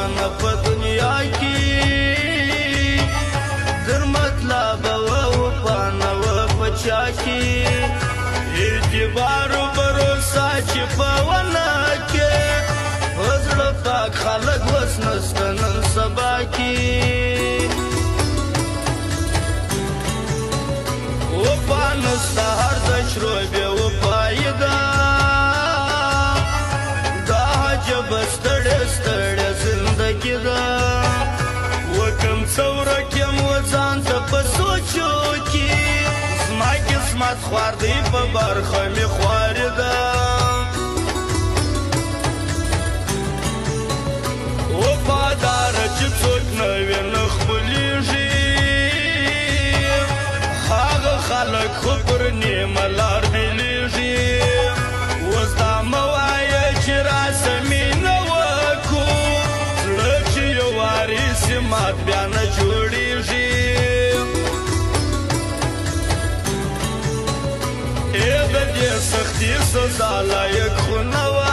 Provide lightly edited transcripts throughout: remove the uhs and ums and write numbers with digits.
روانه په دنیا کې در مطلب و پانه و پچا کې اعتبار و بروسا چې په ونه کې زړه پاک خلک وس نسته نن سبا کې وفا نسته هر د شروبې وفایده دا عجبه ستړې ستړې زندګي ده وکم څه ورکیم و ځان ته په سوچو کې زما قسمت خوار دی په برخه مې خوارې ده وفاداره چې څوک نه وي نه خپلېږي هغه خلک خو پر نیمه لار بېلېږي اوس دا مه وایه چې راسه مینه وکړو زړه چې یو وارې سي مات بیا نه جوړېږي ای د دې سختي سزا لایق خو نه وه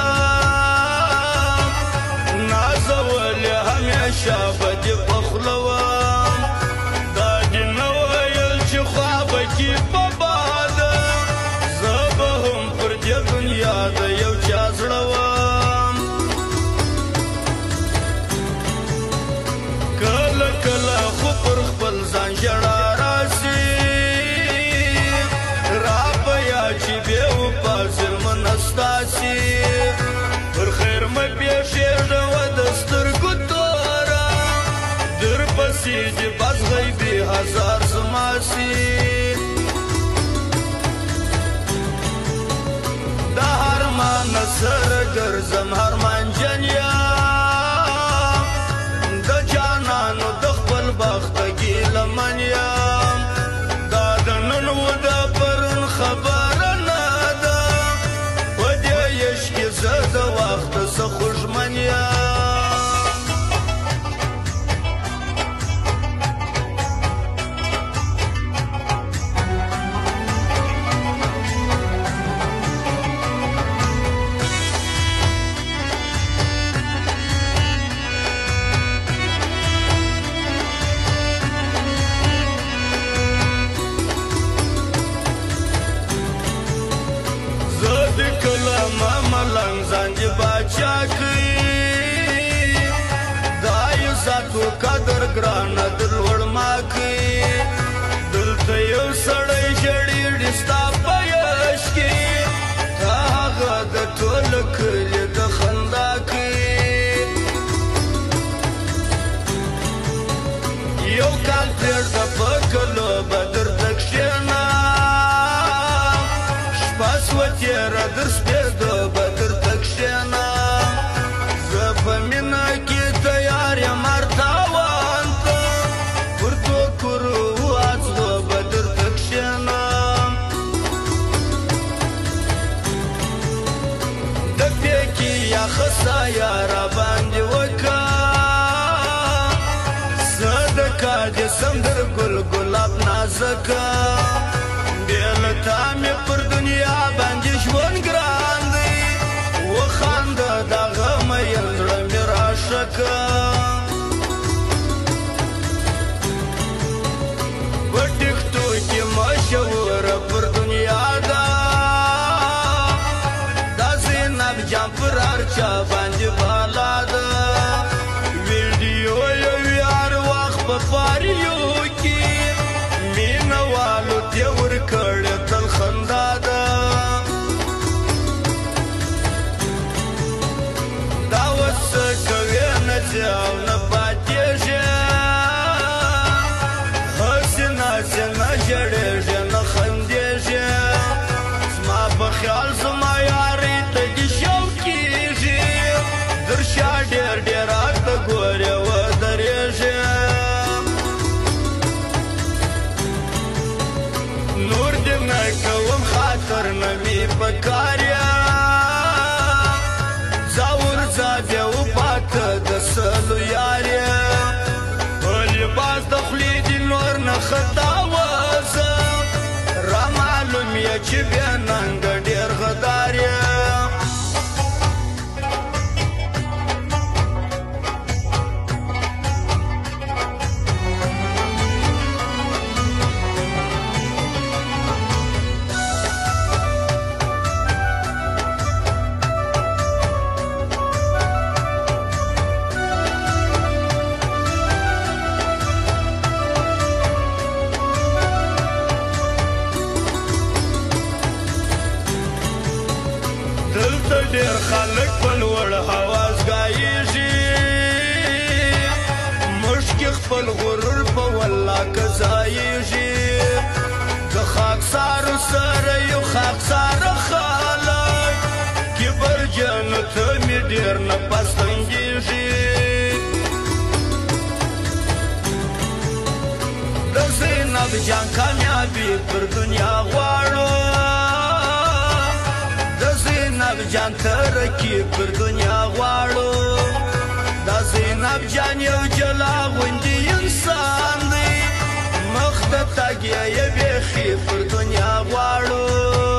نازولې همیشه به دې په خوله وم دا دې نه ویل چې خوا به کې په باده زه به هم پر دې دنیا د یو چا زړه وم کله کله خو پر خپل ځان ژړا راسي را په یاد چې بې وفا ظلمونه ستاسي پر خیر مه پېښېږه و د سترګو توره در پسې دې بس غیبي هزار زما سي د هرمانه سره ګرځم هرمانجن یم د جانانو د خپل بخته ګیلمن یم دا د نن و د پرون خبره نه ده په دې عشق کې زه د وخته څه خوږمن یم ملنګ ځان دې باچا کوي دا عزتو قدر ګرانه در لوړ ما کوي دلته یو سړی ژړي ډي ستا په یش کې هغه د ټول کلي د خندا کوي یو کال پرېږده په کلو به درته کښېنم شپه سوه تېره در سپېده به درته کښېنم زه په مینه کې تیار یم هر تاوان ته پر توکرو اڅغو به درته کښېنم د پېکې یخه سایه راباندې وکړه صدقه دې سم در ګل ګلاب نازکه بې له تا مې پر دنیا باندې ژوند ګران دی وخانده دغه مین زړه مې راشه که په ټیکټو کې مشهوره پر دنیا ده دا زینب جان پر هر چا باندې بالا ده ویډیو یو هر وخت په پاریو کې مینه والو دې ورکړې تل خندا ده دا اوس څه کوې نه ځې او نه پاتېږې هسې ناسې نه ژړېږې نه خندېږې زما په خیال زما یارۍ ته دې شوق کېږي در شا ډېر ډېر راته ګورې ودرېږې نور دې نه کوم خاطر نه مې په کار ځه ورځه بیا وپاته د سلو یار په لباس د خولې دې نور نه خطا وځه را معلوم یې چې بیا ننګ ډېر غدار ډېر خلک په لوړ حواس ګایېږي موږ کې خپل غرور په والله که ځایېږي د خاکسارو سره یو خاکساره خلک کبرجن ته مې ډېر نه پسندېږي د زینب جان کامیابي پر دنیا غواړو د زینب جان ترقي پر دنیا غواړو د زینب جان یو جلا غوندې انسان دی مخ ته تګ یې بیخي پر دنیا غواړو